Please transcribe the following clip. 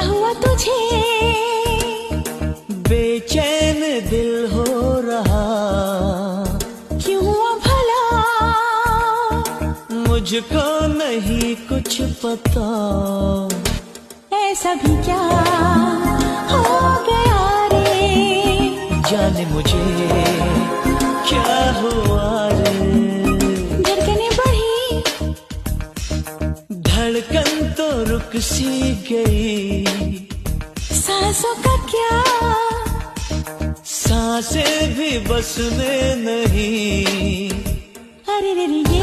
हुआ तुझे? बेचैन दिल हो रहा, क्यों हुआ भला? मुझको नहीं कुछ पता। ऐसा भी क्या हो गया रे? जाने मुझे क्या हुआ रे। धड़कने बढ़ी, धड़कन तो रुक सी गई। सांसों का क्या? सांसें भी बस में नहीं। अरे रे रे ये